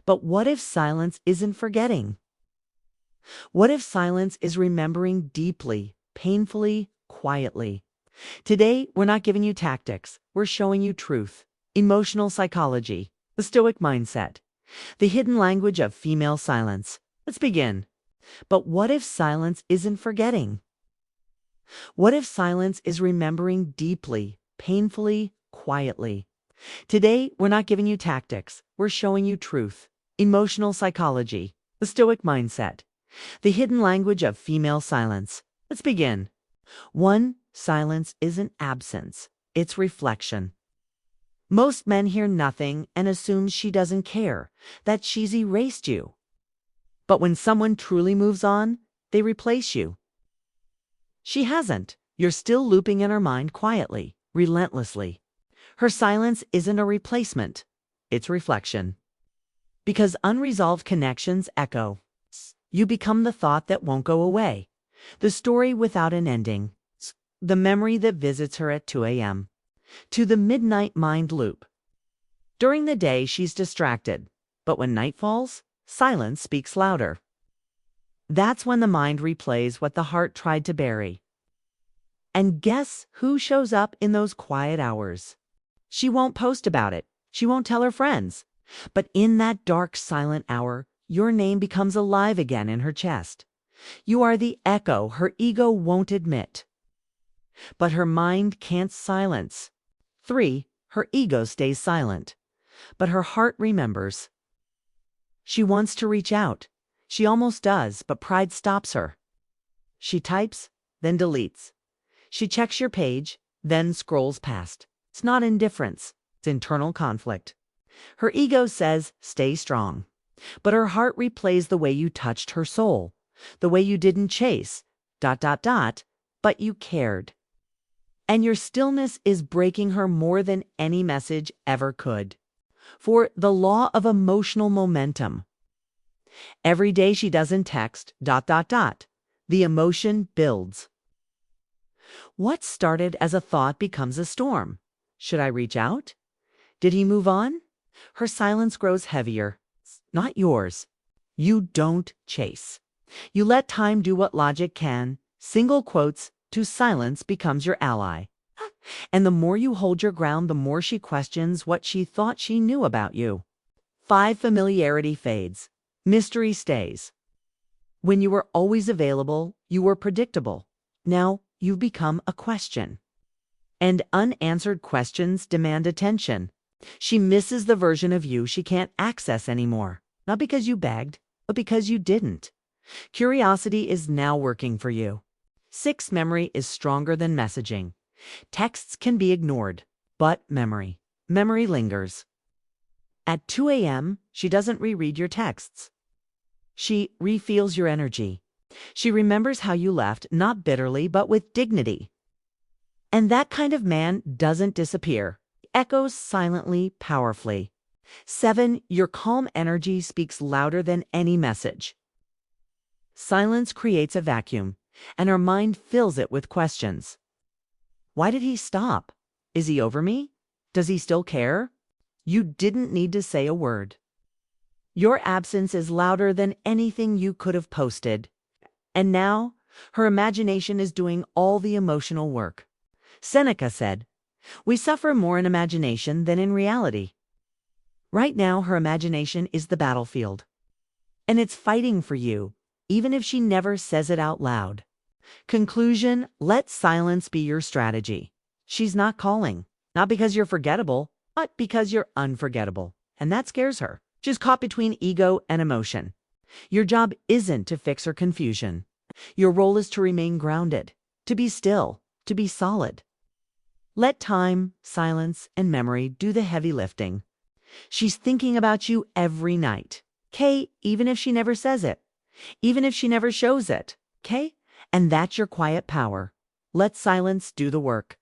But what if silence isn't forgetting? What if silence is remembering deeply, painfully, quietly? Today, we're not giving you tactics. We're showing you truth, emotional psychology, the stoic mindset, the hidden language of female silence. Let's begin. But what if silence isn't forgetting? What if silence is remembering deeply, painfully, quietly? Today, we're not giving you tactics. We're showing you truth, emotional psychology, the stoic mindset, the hidden language of female silence. Let's begin. 1. Silence isn't absence. It's reflection. Most men hear nothing and assume she doesn't care, that she's erased you. But when someone truly moves on, they replace you. She hasn't. You're still looping in her mind quietly, relentlessly. Her silence isn't a replacement. It's reflection. Because unresolved connections echo. You become the thought that won't go away, the story without an ending, the memory that visits her at 2 a.m. to the midnight mind loop. During the day, she's distracted, but when night falls, silence speaks louder. That's when the mind replays what the heart tried to bury. And guess who shows up in those quiet hours? She won't post about it. She won't tell her friends. But in that dark, silent hour, your name becomes alive again in her chest. You are the echo her ego won't admit. But her mind can't silence. 3. Her ego stays silent, but her heart remembers. She wants to reach out. She almost does, but pride stops her. She types, then deletes. She checks your page, then scrolls past. It's not indifference, it's internal conflict. Her ego says, stay strong. But her heart replays the way you touched her soul, the way you didn't chase, ... but you cared. And your stillness is breaking her more than any message ever could. For the law of emotional momentum. Every day she doesn't text, ... the emotion builds. What started as a thought becomes a storm. Should I reach out? Did he move on? Her silence grows heavier. Not yours. You don't chase. You let time do what logic can. Single quotes to silence becomes your ally. And the more you hold your ground, the more she questions what she thought she knew about you. 5. Familiarity fades. Mystery stays. When you were always available, you were predictable. Now you've become a question. And unanswered questions demand attention. She misses the version of you she can't access anymore. Not because you begged, but because you didn't. Curiosity is now working for you. 6. Memory is stronger than messaging. Texts can be ignored, but memory lingers. At 2 a.m., she doesn't reread your texts. She refeels your energy. She remembers how you left, not bitterly, but with dignity. And that kind of man doesn't disappear. Echoes silently, powerfully. 7. Your calm energy speaks louder than any message. Silence creates a vacuum, and our mind fills it with questions. Why did he stop? Is he over me? Does he still care? You didn't need to say a word. Your absence is louder than anything you could have posted. And now, her imagination is doing all the emotional work. Seneca said, "We suffer more in imagination than in reality." Right now, her imagination is the battlefield. And it's fighting for you, even if she never says it out loud. Conclusion, let silence be your strategy. She's not calling, not because you're forgettable, but because you're unforgettable. And that scares her. She's caught between ego and emotion. Your job isn't to fix her confusion. Your role is to remain grounded, to be still, to be solid. Let time, silence, and memory do the heavy lifting. She's thinking about you every night. Okay? Even if she never says it. Even if she never shows it. Okay? And that's your quiet power. Let silence do the work.